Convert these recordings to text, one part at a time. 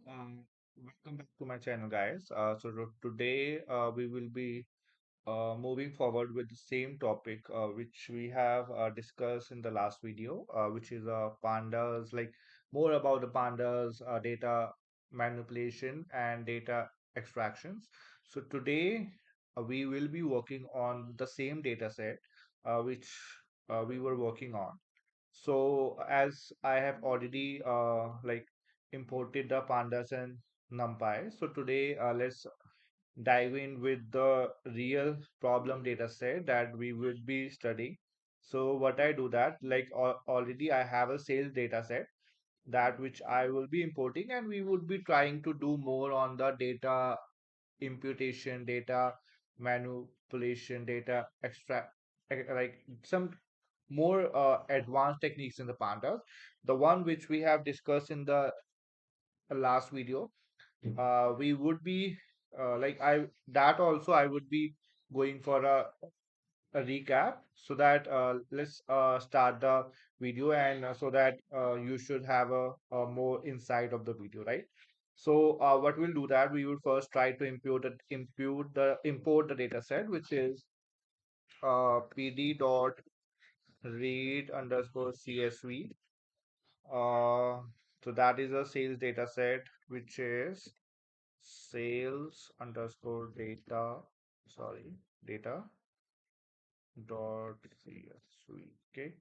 Um, Welcome back to my channel, guys. Today we will be moving forward with the same topic which we have discussed in the last video, which is pandas, like more about the pandas, data manipulation and data extractions. So today we will be working on the same data set which we were working on. So as I have already imported the pandas and numpy, so today let's dive in with the real problem data set that we would be studying. So what I do that already I have a sales data set that which I will be importing, and we would be trying to do more on the data imputation, data manipulation, data extract, like some more advanced techniques in the pandas. The one which we have discussed in the last video, we would be like I that also I would be going for a recap, so that let's start the video, and so that you should have a more insight of the video, right? So what we'll do that we will first try to import the data set, which is pd dot read underscore csv. Uh, so that is a sales data set, which is sales underscore data, sorry, data dot csv. Okay.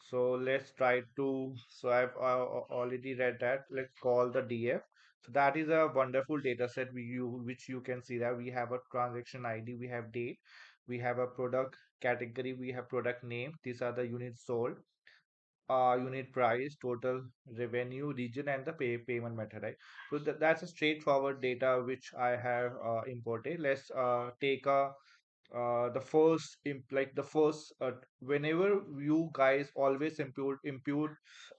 So let's try to, so I've already read that. Let's call the DF. So that is a wonderful data set which you can see that we have a transaction ID, we have date, we have a product category, we have product name. These are the units sold, unit price, total revenue, region, and the payment method, right? So that's a straightforward data which I have imported. Let's take the first like the first whenever you guys always impute,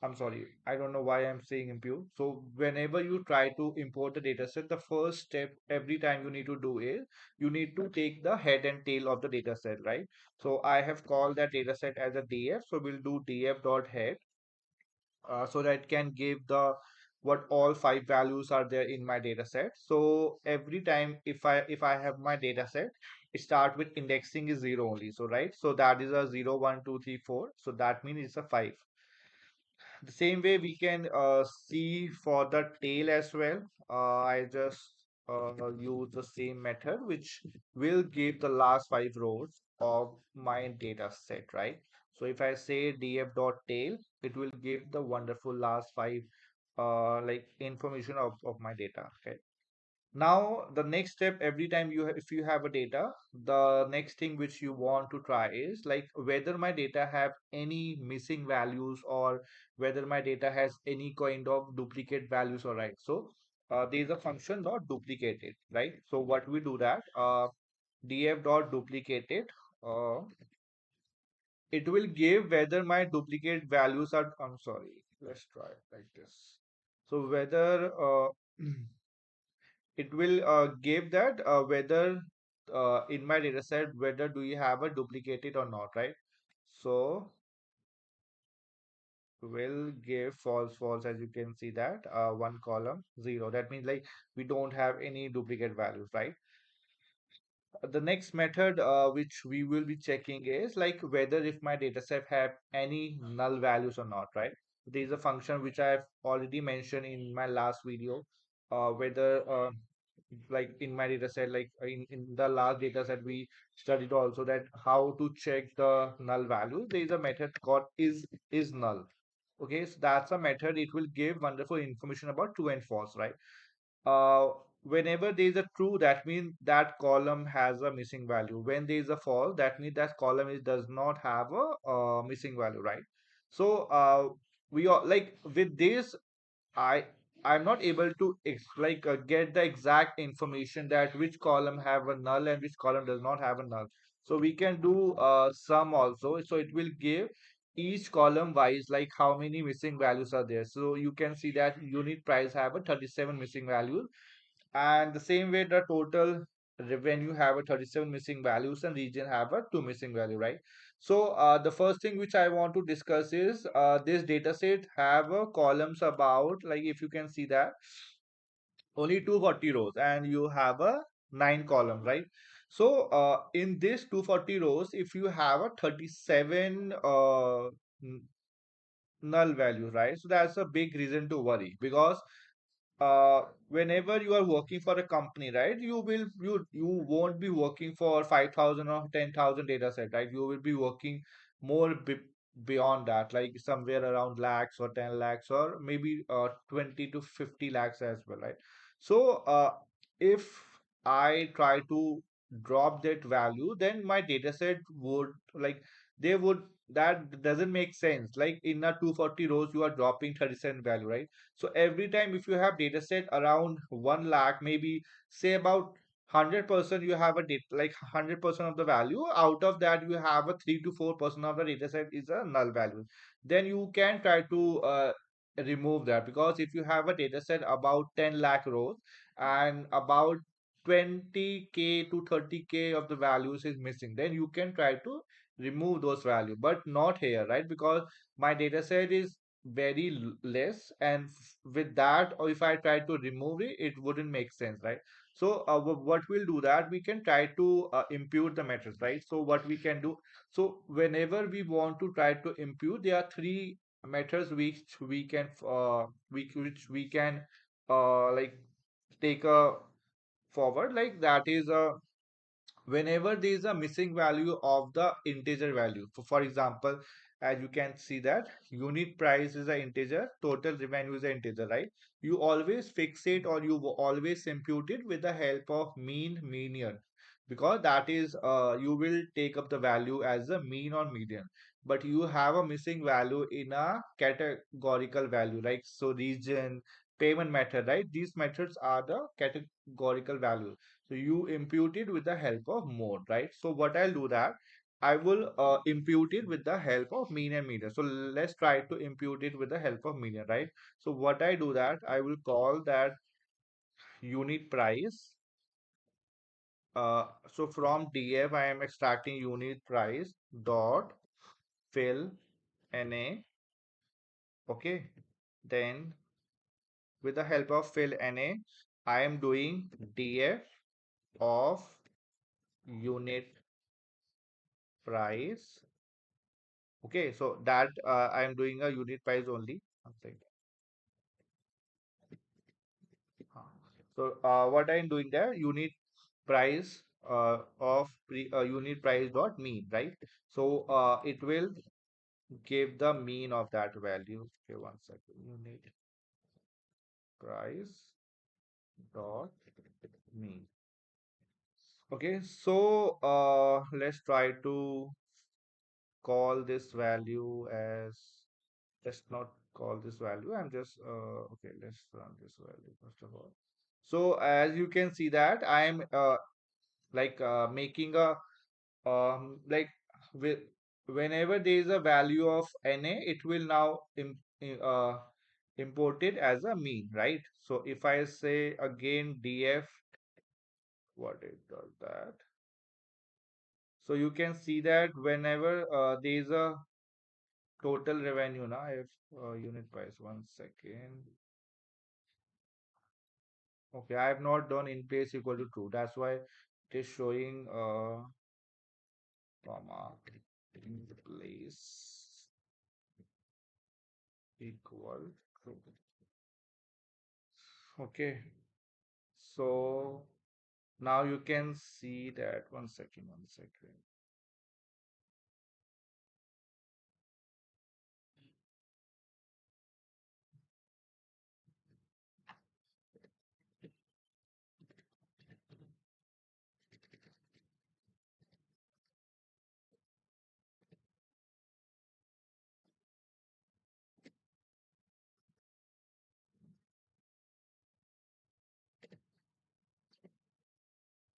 I'm sorry, I don't know why I'm saying impute. So whenever you try to import the data set, the first step every time you need to do is you need to take the head and tail of the data set, right? So I have called that data set as a df, so we'll do df dot head, so that can give the what all five values are there in my data set. So every time if I have my data set, it start with indexing is zero only. So right, so that is a 0 1 2 3 4, so that means it's a 5. The same way we can see for the tail as well. I just use the same method, which will give the last five rows of my data set, right? So if I say df dot tail, it will give the wonderful last five like information of my data. Okay. Now, the next step, every time if you have a data, the next thing which you want to try is like whether my data have any missing values, or whether my data has any kind of duplicate values, or right. So there is a function dot duplicated, right? So what we do that df dot duplicated, uh, it will give whether my duplicate values are, I'm sorry, let's try it like this. So whether it will give that whether in my data set whether do you have a duplicated or not, right? So will give false false, as you can see that one column zero, that means like we don't have any duplicate values, right? The next method which we will be checking is like whether if my data set have any null values or not, right? There is a function which I've already mentioned in my last video, whether like in my data set, like in the last data set we studied also that how to check the null value. There is a method called is null. Okay, so that's a method. It will give wonderful information about true and false, right? uh, Whenever there is a true, that means that column has a missing value. When there is a false, that means that column does not have a missing value, right? So we are like with this, I I'm not able to get the exact information that which column have a null and which column does not have a null. So we can do sum also. So it will give each column wise like how many missing values are there. So you can see that unit price have a 37 missing values, and the same way the total revenue have a 37 missing values, and region have a 2 missing value, right? So the first thing which I want to discuss is this data set have columns about, like if you can see that only 240 rows, and you have a 9 column, right? So in this 240 rows, if you have a 37 null value, right? So that's a big reason to worry, because whenever you are working for a company, right, you won't be working for 5,000 or 10,000 data set, right? You will be working more beyond that, like somewhere around lakhs or 10 lakhs, or maybe 20 to 50 lakhs as well, right? So if I try to drop that value, then my data set would, like, they would, that doesn't make sense. Like in a 240 rows, you are dropping 37 value, right? So every time if you have data set around 1 lakh, maybe say about 100% you have a data, like 100% of the value, out of that you have a 3 to 4% of the data set is a null value. Then you can try to remove that, because if you have a data set about 10 lakh rows and about 20k to 30k of the values is missing, then you can try to remove those value, but not here, right? Because my data set is very less, and with that, or if I try to remove it, it wouldn't make sense, right? So what we'll do, that we can try to impute the methods, right? So what we can do, so whenever we want to try to impute, there are three methods which we can like take a forward, like that is a, whenever there is a missing value of the integer value. For example, as you can see that unit price is an integer, total revenue is an integer, right? You always fix it, or you always impute it with the help of mean, median, because that is you will take up the value as a mean or median. But you have a missing value in a categorical value, like so region, payment method, right? These methods are the categorical value. So you impute it with the help of mode, right? So what I'll do, that I will impute it with the help of mean and median. So let's try to impute it with the help of median, right? So what I do, that I will call that unit price. So from df I am extracting unit price dot fill na. Okay. Then with the help of fill na, I am doing df of unit price. Okay, so that I am doing a unit price only. One second. So what I am doing there, unit price of unit price dot mean, right? So it will give the mean of that value. Okay, one second. Unit price dot mean. Okay, so let's try to call this value as, let's not call this value, I'm just okay, let's run this value first of all. So as you can see that I am like making a like with, whenever there is a value of na, it will now import it as a mean, right? So if I say again df, what it does that, so you can see that whenever there is a total revenue now, if unit price, one second. Okay, I have not done in place equal to true. That's why it is showing comma in place equal true. Okay, so now you can see that, one second, one second.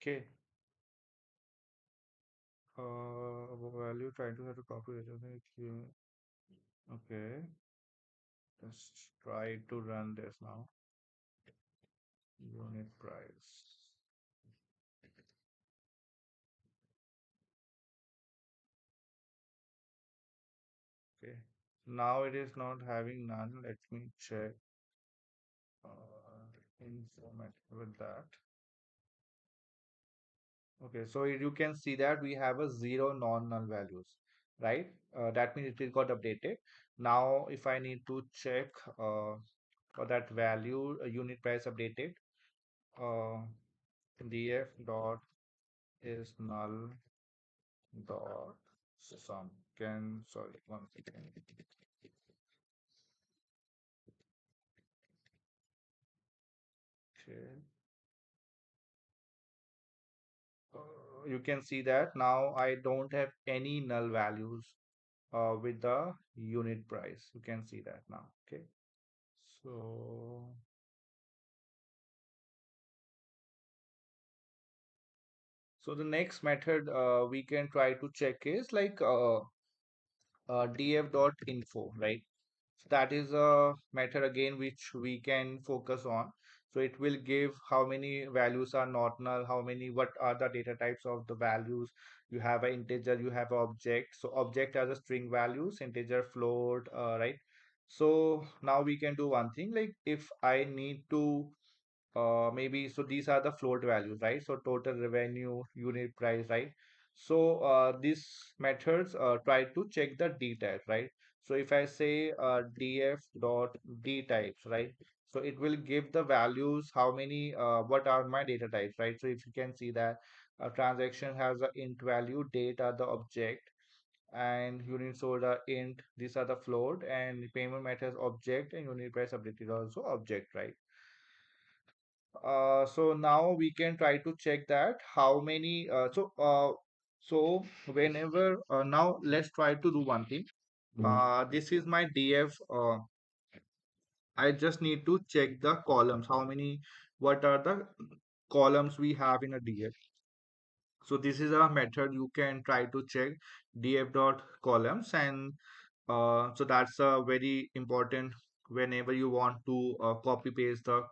Okay, value trying to have a copy. Okay, let's try to run this now. Unit price. Okay, now it is not having none. Let me check. informative with that. Okay, so you can see that we have a zero non-null values, right? That means it got updated. Now, if I need to check for that value, unit price updated, uh, df dot is null dot sum. Can sorry, one second. Okay. You can see that now I don't have any null values with the unit price. You can see that now. Okay. So, so the next method we can try to check is like df.info, right? So that is a method again which we can focus on. So it will give how many values are not null, how many, what are the data types of the values. You have an integer, you have an object. So object has a string values, integer, float, right? So now we can do one thing, like if I need to maybe so these are the float values, right? So total revenue, unit price, right? So these methods try to check the d type, right? So if I say df dot d types, right? So it will give the values how many what are my data types, right? So if you can see that a transaction has a int value, date are the object, and unit sold are int, these are the float, and payment method object, and unit price updated also object, right? So now we can try to check that how many so whenever now let's try to do one thing. This is my df. I just need to check the columns, how many, what are the columns we have in a df. So this is a method you can try to check df dot columns, and so that's a very important whenever you want to copy paste the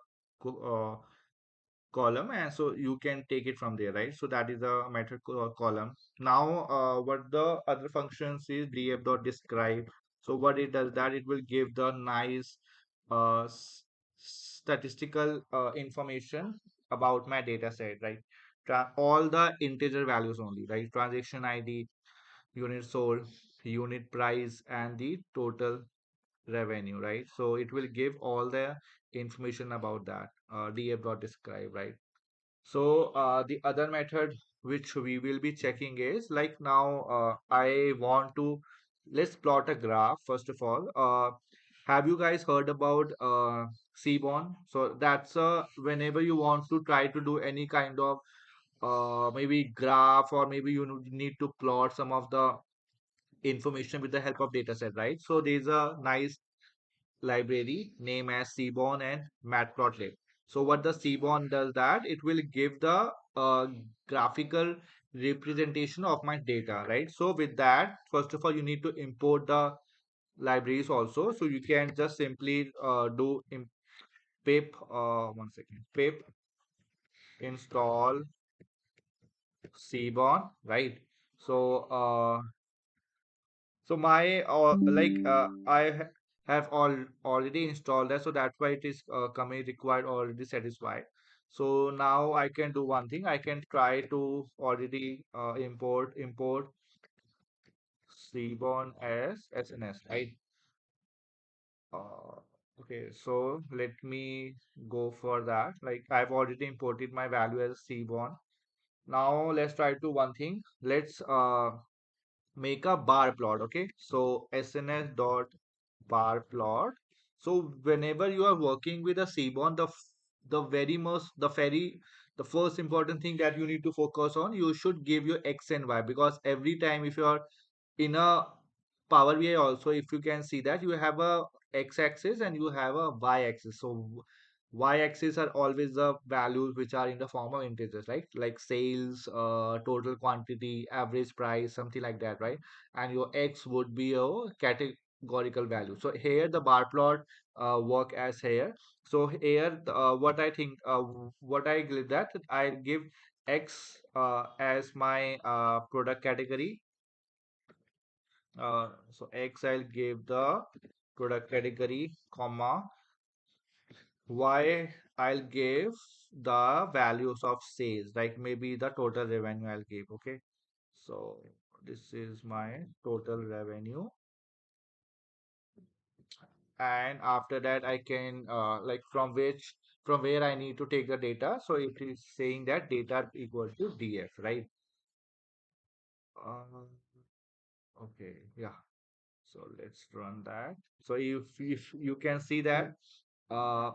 column, and so you can take it from there, right? So that is the method column. Now what the other functions is df dot describe. So what it does, that it will give the nice statistical information about my data set, right? All the integer values only, right? Transaction id, unit sold, unit price, and the total revenue, right? So it will give all the information about that df dot describe, right? So the other method which we will be checking is like now I want to, let's plot a graph first of all. Have you guys heard about Seaborn? So that's whenever you want to try to do any kind of maybe graph, or maybe you need to plot some of the information with the help of dataset, right? So there's a nice library named as Seaborn and Matplotlib. So what the Seaborn does, that it will give the graphical representation of my data, right? So with that, first of all, you need to import the libraries also. So you can just simply do pip one second, pip install Seaborn, right? So so my have already installed that, so that's why it is commit required already satisfied. So now I can do one thing. I can try to already import Seaborn as SNS, right? Uh, okay, so let me go for that. Like I've already imported my value as Seaborn. Now let's try to one thing. Let's make a bar plot. Okay, so sns dot bar plot. So whenever you are working with a Seaborn, the very most the first important thing that you need to focus on, you should give your x and y, because every time if you are in a Power BI also, if you can see that you have a x-axis and you have a y-axis. So y-axis are always the values which are in the form of integers, right? Like sales, total quantity, average price, something like that, right? And your x would be a categorical value. So here the bar plot work as here. So here what I think, what I give, that I give x as my product category. So X I'll give the product category, comma, why I'll give the values of sales, like maybe the total revenue I'll give. Okay. So this is my total revenue. And after that, I can like from where I need to take the data. So it is saying that data equal to DF, right? Uh, okay. Yeah. So let's run that. So if you can see that uh,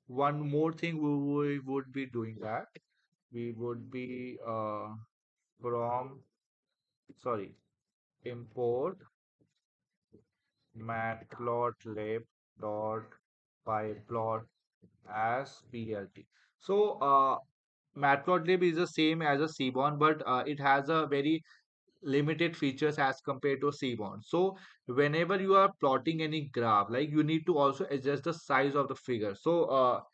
one more thing we would be doing that we would be from sorry import matplotlib dot pyplot as plt. So matplotlib is the same as a Seaborn, but it has a very limited features as compared to Seaborn. So whenever you are plotting any graph, like you need to also adjust the size of the figure. So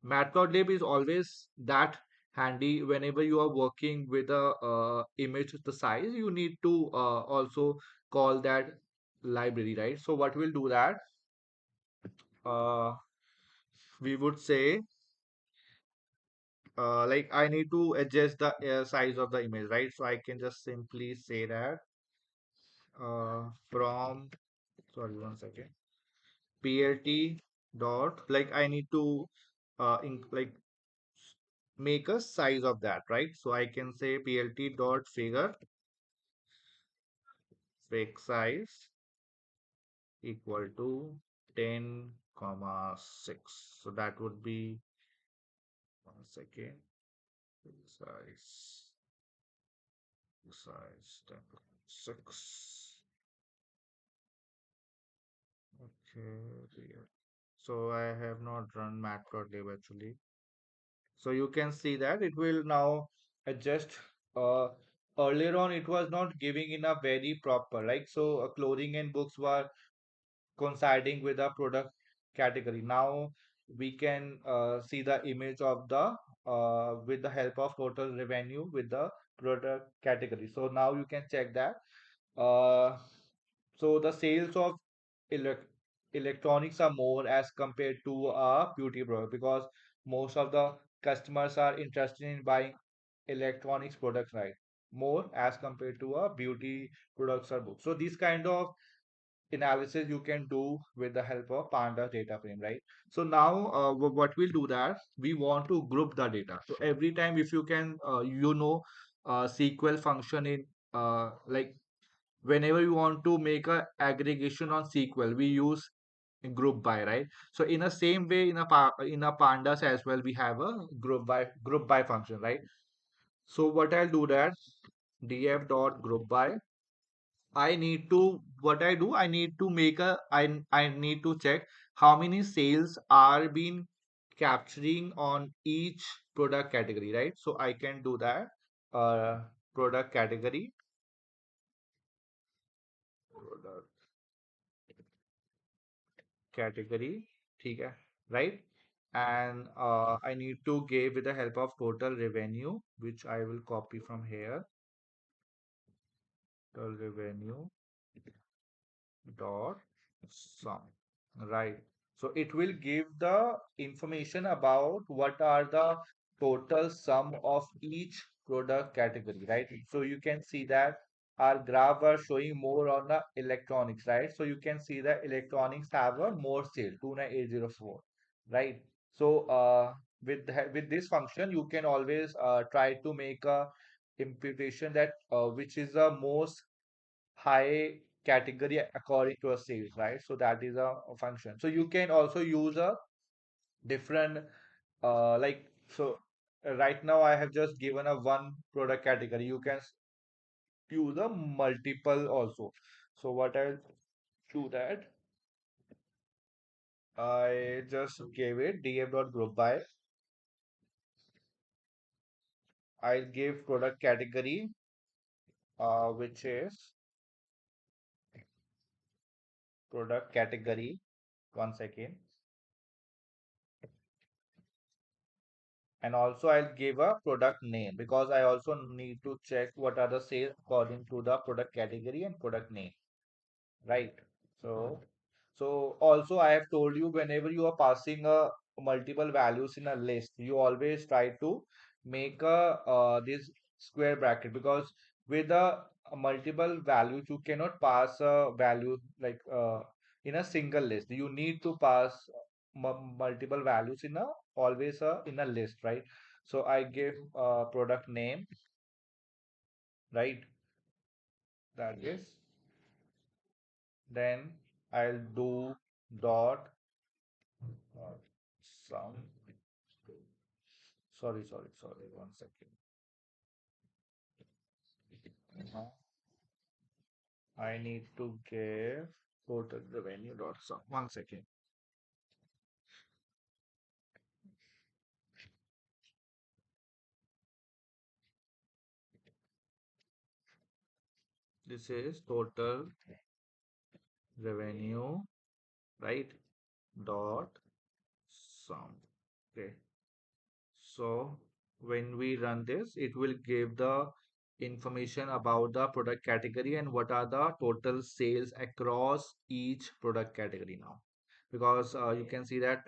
Matplotlib is always that handy whenever you are working with a image the size you need to also call that library, right? So what we'll do that uh, we would say like I need to adjust the size of the image, right? So I can just simply say that from sorry one second plt dot like I need to like make a size of that, right? So I can say plt dot fig size equal to 10 comma 6. So that would be one second fig size 10 comma 6. Okay, dear. So I have not run matplotlib actually. So you can see that it will now adjust. Uh, Earlier on, it was not giving in a very proper, like so clothing and books were coinciding with the product category. Now we can see the image of the with the help of total revenue with the product category. So now you can check that. Uh, so the sales of elec electronics are more as compared to a beauty product because most of the customers are interested in buying electronics products, right? More as compared to a beauty products or books. So these kind of analysis you can do with the help of pandas data frame, right? So now what we'll do that we want to group the data. So every time if you can SQL function in like whenever you want to make a aggregation on SQL we use GroupBy, right? So in the same way in a pandas as well we have a group by function, right? So what I'll do that df dot group by I need to what I do, I need to make I need to check how many sales are being capturing on each product category, right? So I can do that. Uh, Product category, product category, ठीक right? And I need to give with the help of total revenue, which I will copy from here. Total revenue dot sum, right? So it will give the information about what are the total sum of each product category, right? So you can see that our graph are showing more on the electronics, right? So you can see that electronics have a more sale 29804, right? So with this function you can always try to make a imputation that which is the most high category according to a sales, right? So that is a function. So you can also use a different like so right now I have just given a one product category. You can use a multiple also. So what I'll do that I just gave it df.group by. I'll give product category which is product category. One second. And also I'll give a product name because I also need to check what are the sales according to the product category and product name, right? So, so also I have told you whenever you are passing a multiple values in a list, you always try to make a this square bracket, because with a multiple values you cannot pass a value like in a single list. You need to pass multiple values in a always in a list, right? So I give product name, right? That is, then I'll do dot uh, sum. Sorry, 1 second. Now I need to give total revenue dot sum. 1 second. This is total revenue, right? Dot sum. Okay. So when we run this, it will give the information about the product category and what are the total sales across each product category now. Because you can see that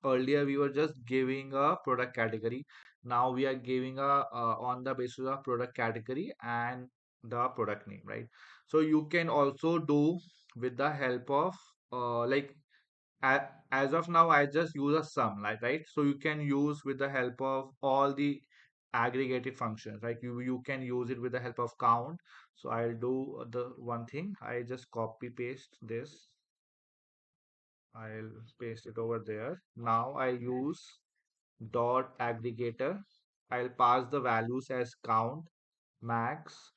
earlier we were just giving a product category. Now we are giving a on the basis of product category and the product name, right? So you can also do with the help of like as of now, I just use a sum, like, right? So you can use with the help of all the aggregated functions, right? You can use it with the help of count. So I'll do the one thing. I just copy paste this. I'll paste it over there. Now I use dot aggregator. I'll pass the values as count, max,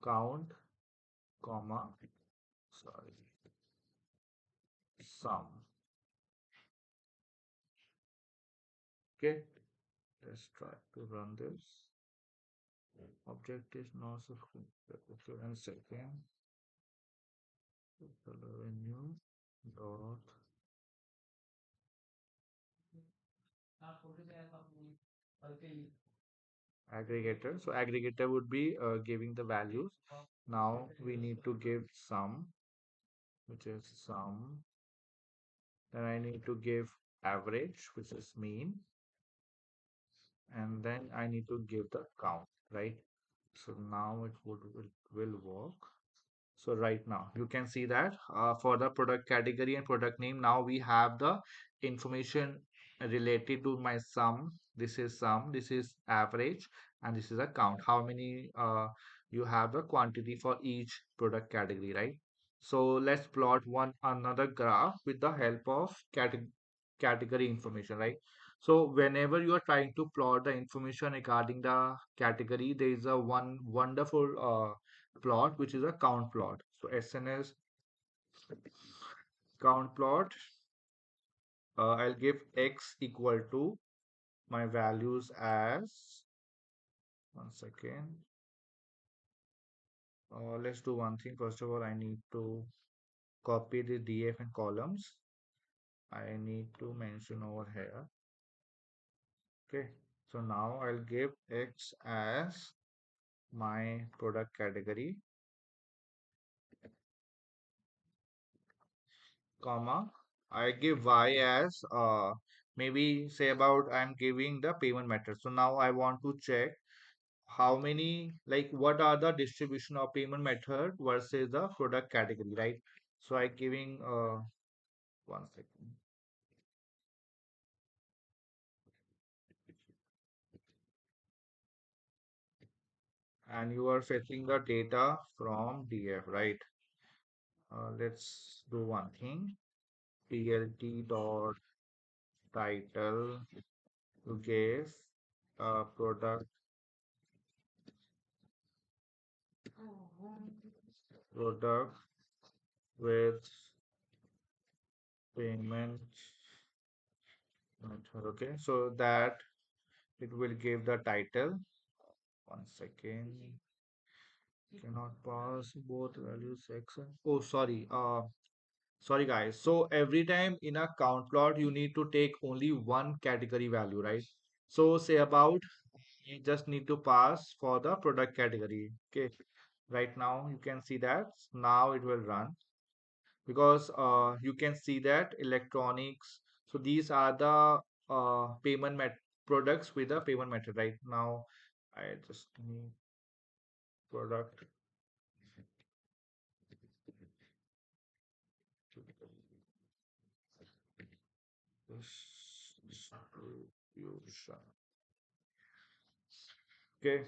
count, comma, sorry, sum. Okay, let's try to run this. Object is not subscription. Okay, 1 second. Total revenue dot aggregator. So aggregator would be giving the values. Now we need to give sum, which is sum. Then I need to give average, which is mean, and then I need to give the count, right? So now it will work. So right now you can see that for the product category and product name, now we have the information related to my sum. This is sum, this is average, and this is a count. How many you have the quantity for each product category, right? So let's plot one another graph with the help of category information, right? So whenever you are trying to plot the information regarding the category, there is a one wonderful plot, which is a count plot. So SNS count plot, I'll give x equal to my values as 1 second. Let's do one thing. First of all, I need to copy the df and columns. I need to mention over here. Okay. So now I'll give x as my product category, comma. I give y as maybe say about I'm giving the payment method. So now I want to check how many, like what are the distribution of payment method versus the product category, right? So I giving 1 second. And you are fetching the data from df, right? Let's do one thing. plt dot title to give product product with payment method. Okay, so that it will give the title. 1 second. Cannot pass both values section. Oh, sorry guys. So every time in a count plot, you need to take only one category value, right? So say about you just need to pass for the product category. Okay. Right now you can see that now it will run. because you can see that electronics. So these are the payment met products with the payment method. Right now, I just need product distribution. Okay,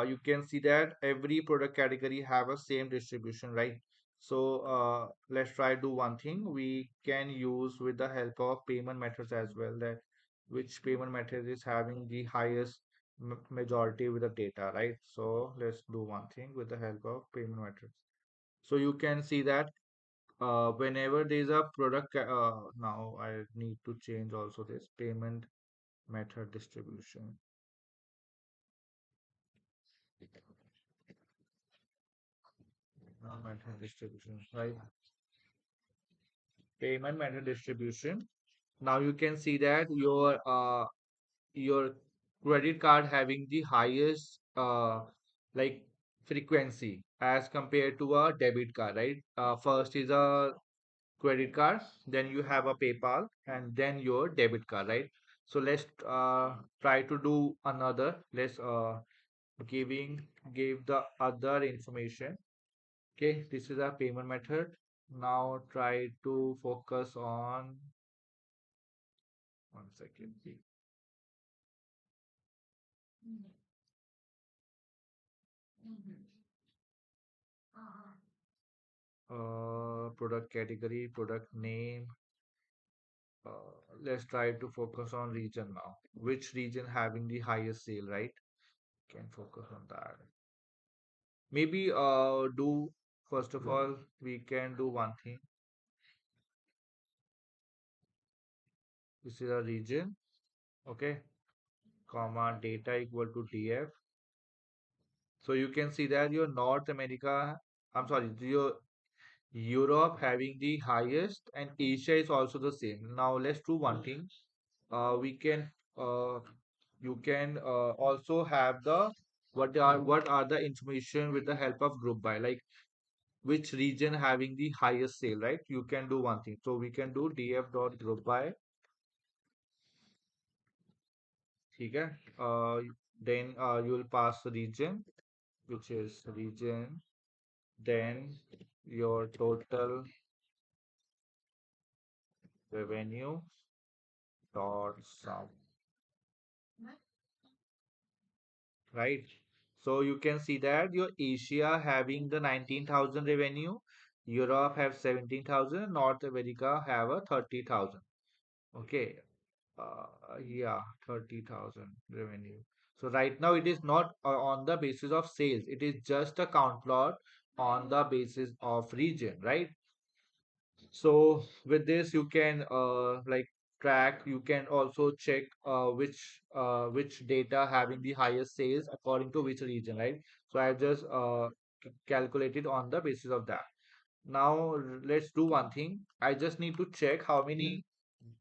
you can see that every product category have a same distribution, right? So let's try do one thing. We can use with the help of payment methods as well, that which payment method is having the highest majority with the data, right? So let's do one thing with the help of payment methods. So you can see that whenever there is a product, now I need to change also this payment method distribution. Method distribution, right? Payment method distribution. Now you can see that your credit card having the highest like frequency as compared to a debit card, right? First is a credit card, then you have a PayPal, and then your debit card, right? So let's try to do another. Let's giving give the other information. Okay, this is a payment method. Now try to focus on one second. Product category, product name. Let's try to focus on region now. Which region having the highest sale, right? Can focus on that. Maybe do first of all we can do one thing. This is a region, okay? Comma data equal to df. So you can see that your North America, I'm sorry, your Europe having the highest, and Asia is also the same. Now let's do one thing. We can you can also have the what are the information with the help of group by, like which region having the highest sale, right? You can do one thing. So we can do df dot group by. Okay. Then you will pass the region, which is region, then your total revenue dot sum, right? So you can see that your Asia having the 19,000 revenue, Europe have 17,000, North America have a 30,000. Okay. Yeah, 30,000 revenue. So right now it is not on the basis of sales. It is just a count plot on the basis of region, right? So with this, you can like track. You can also check which data having the highest sales according to which region, right? So I just calculated on the basis of that. Now let's do one thing. I just need to check how many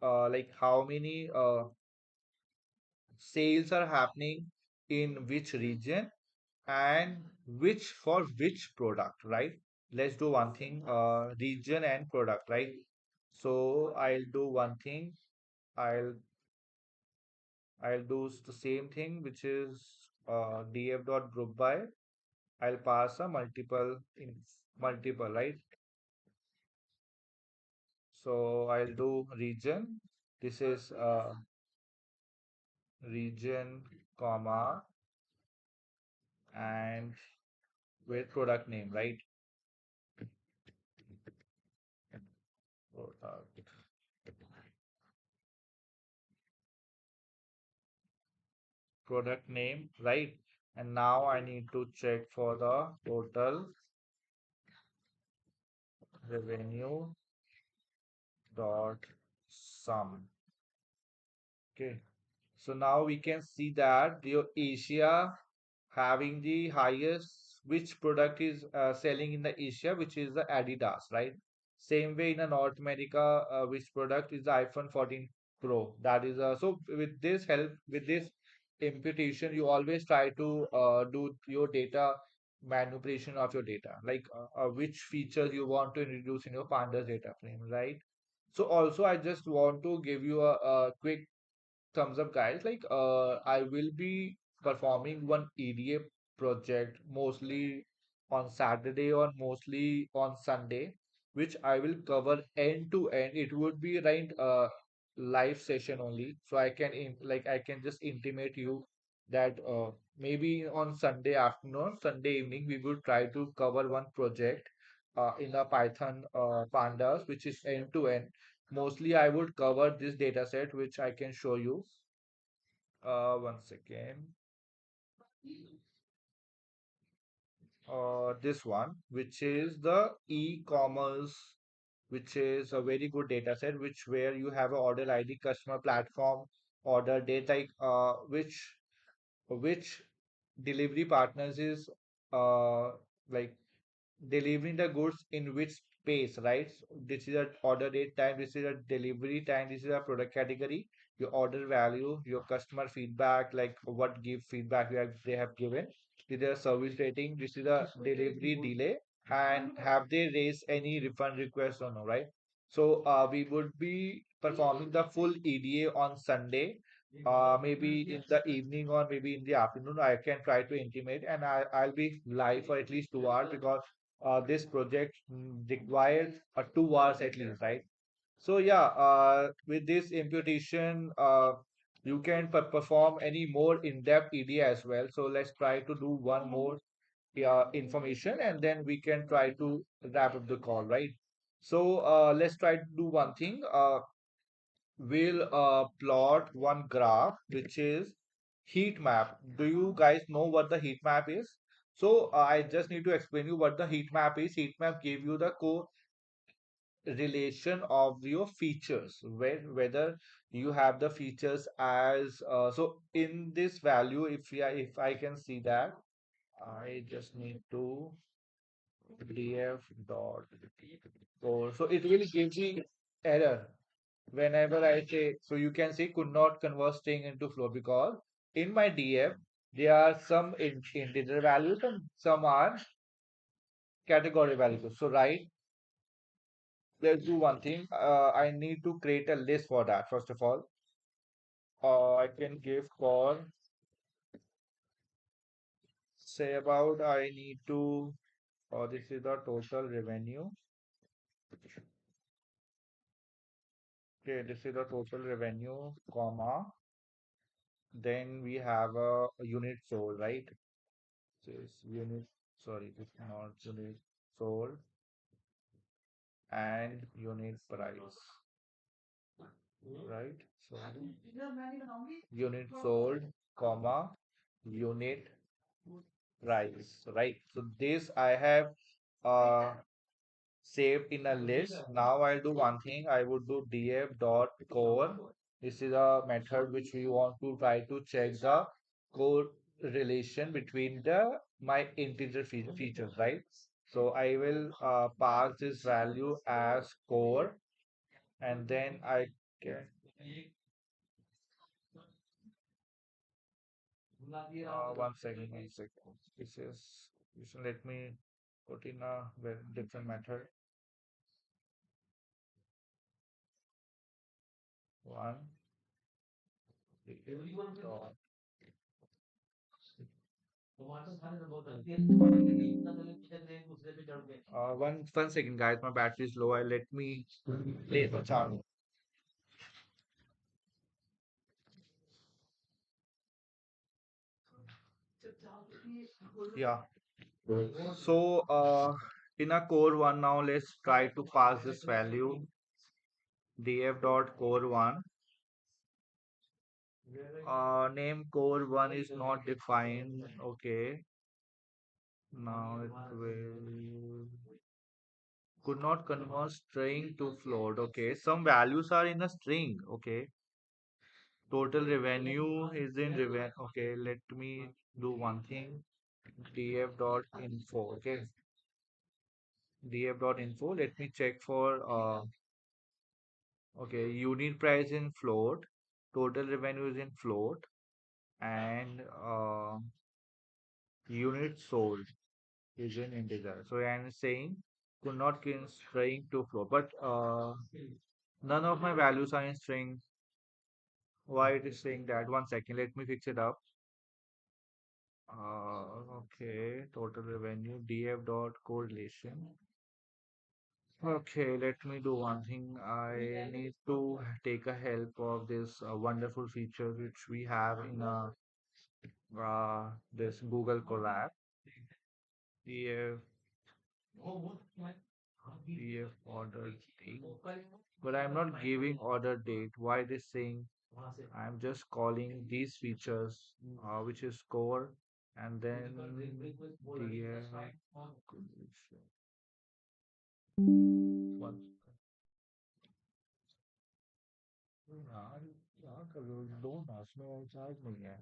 how many sales are happening in which region and which for which product, right? Let's do one thing, region and product, right? So I'll do one thing. I'll I'll do the same thing, which is df dot group by. I'll pass a multiple, right? So I'll do region. This is region, comma, and with product name, right? Product product name, right? And now I need to check for the total revenue dot sum. Okay. So now we can see that your Asia having the highest, which product is selling in the Asia, which is the Adidas, right? Same way in the North America, which product is the iPhone 14 Pro. That is so with this help, with this imputation, you always try to do your data manipulation of your data, like which features you want to introduce in your pandas data frame, right? So also I just want to give you a quick thumbs up, guys. Like, I will be performing one EDA project mostly on Saturday or mostly on Sunday, which I will cover end to end. It would be right live session only, so I can like I can just intimate you that maybe on Sunday afternoon, Sunday evening, we will try to cover one project in a Python pandas, which is end to end. Mostly, I would cover this data set, which I can show you. One second. This one, which is the e-commerce, which is a very good data set, which where you have a order ID, customer platform, order date, like which delivery partners is like delivering the goods in which space, right? So this is a order date time, this is a delivery time, this is a product category, your order value, your customer feedback, like what give feedback they have given. This is a service rating, this is a delivery delay, and have they raised any refund request or no, right? So we would be performing the full EDA on Sunday, maybe in the evening or maybe in the afternoon. I can try to intimate, and I'll be live for at least 2 hours because this project requires 2 hours at least, right? So yeah, with this imputation, you can perform any more in-depth EDA as well. So let's try to do one more information, and then we can try to wrap up the call, right? So let's try to do one thing. We'll plot one graph, which is heat map. Do you guys know what the heat map is? So I just need to explain you what the heat map is. Heat map give you the correlation of your features, whether you have the features as so in this value. If I can see that, I just need to df dot core. So it will give me error whenever I say, so you can see could not convert string into float because in my df there are some integer values and some are category values. So right, let's do one thing. I need to create a list for that. First of all, I can give for say about I need to. This is the total revenue. Okay, this is the total revenue, comma. Then we have a unit sold, right? Says unit. Sorry, it's not unit sold and unit price, right? So unit sold, comma, unit price, right? So this I have uh saved in a list. Now I'll do one thing. I would do df dot core. This is a method which we want to try to check the core relation between the my integer features, right? So I will pass this value as core, and then I can one second, one second. This is you should let me put in a very different method. One dot one second, guys. My battery is low. I let me play the chart. Yeah. So in a core one now, let's try to pass this value df dot core one. Name core one is not defined. Okay. Now it will could not convert string to float. Okay. Some values are in a string. Okay. Total revenue is in revenue. Okay. Let me do one thing. df dot info. Okay. df dot info. Let me check for okay, unit price in float, total revenue is in float, and unit sold. is an integer. So I'm saying could not in string to float, but none of my values are in string. Why it is saying that? One second, let me fix it up. Okay, total revenue df dot correlation. Okay, let me do one thing. I need to take a help of this wonderful feature which we have in this Google Colab. df df order date, but I'm not giving order date. Why this saying? I'm just calling these features, which is core, and then df. One. यार क्या कर रहे हो दो नाच में और charge नहीं है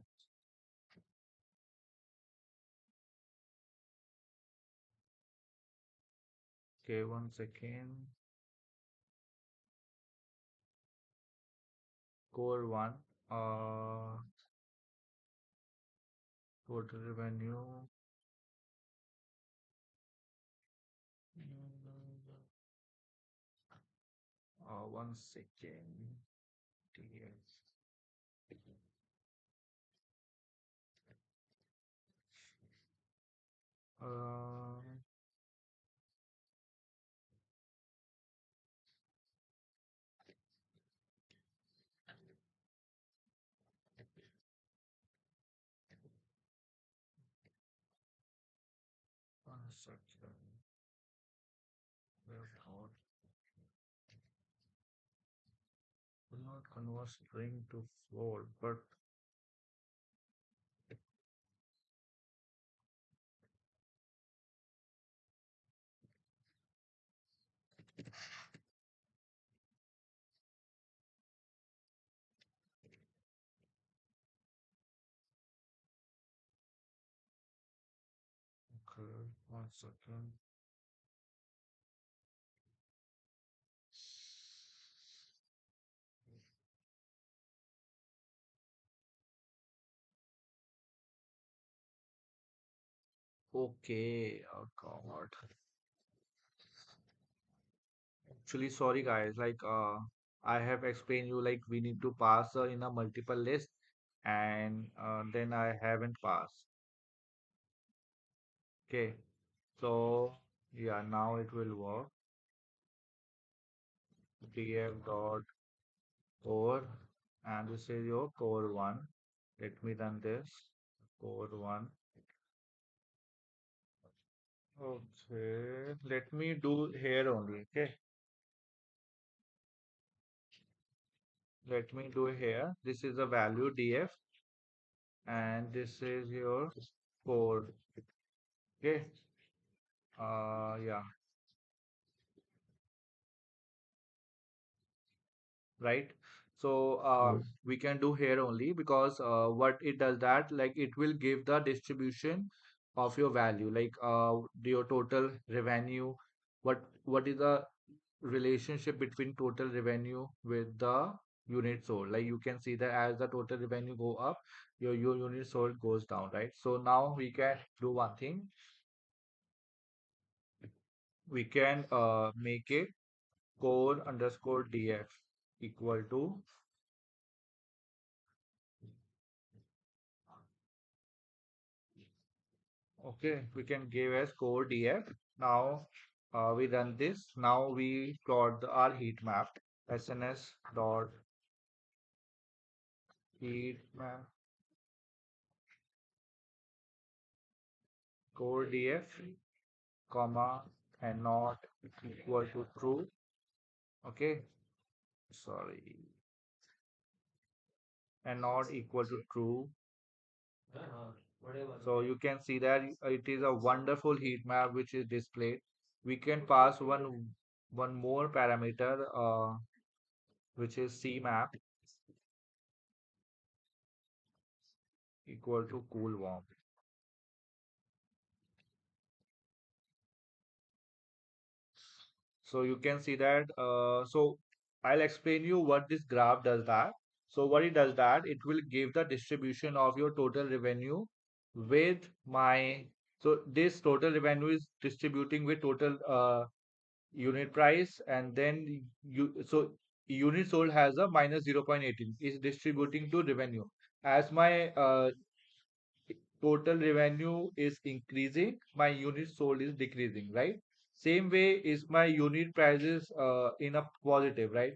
okay one second core one total revenue one second TS. uh 1 second where thought will not convert string to float but okay 1 second okay oh god actually sorry guys like I have explained you like we need to pass in a multiple list and then I haven't passed okay so yeah now it will work df dot core and this is your core one let me run this core one okay let me do here only okay let me do here this is the value df and this is your core okay yeah right so we can do here only because what it does that like it will give the distribution of your value like your total revenue what is the relationship between total revenue with the unit sold like you can see that as the total revenue go up your unit sold goes down right so now we can do one thing we can make it core underscore df equal to okay, we can give as core df. Now we run this. Now we plot our heat map. SNS dot heat map core df comma and not equal to true. Okay, sorry, and not equal to true. So you can see that it is a wonderful heat map which is displayed. We can pass one more parameter which is CMap equal to cool warm. So you can see that. So I'll explain you what this graph does that. So what it does that it will give the distribution of your total revenue with my So this total revenue is distributing with total unit price, and then unit sold has a minus 0.18 is distributing to revenue. As my total revenue is increasing, my unit sold is decreasing, right? Same way is my unit prices in a positive, right?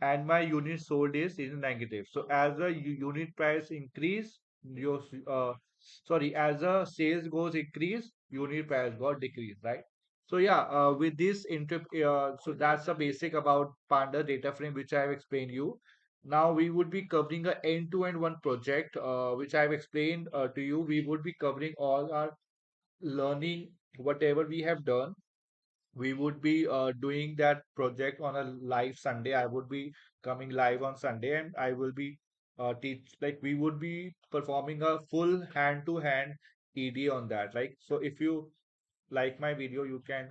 And my unit sold is in negative. So as the unit price increase, your as the sales goes increase, unit price got decrease, right? So yeah, with this so that's the basic about Panda data frame which I have explained you. Now we would be covering a end-to-end one project, which I've explained to you. We would be covering all our learning, whatever we have done. We would be doing that project on a live Sunday. I would be coming live on Sunday, and I will be teach like we would be performing a full hand-to-hand ED on that. Like so, if you like my video, you can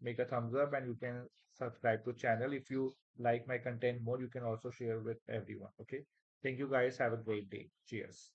make a thumbs up and you can subscribe to channel. If you like my content more, you can also share with everyone. Okay. Thank you guys. Have a great day. Cheers.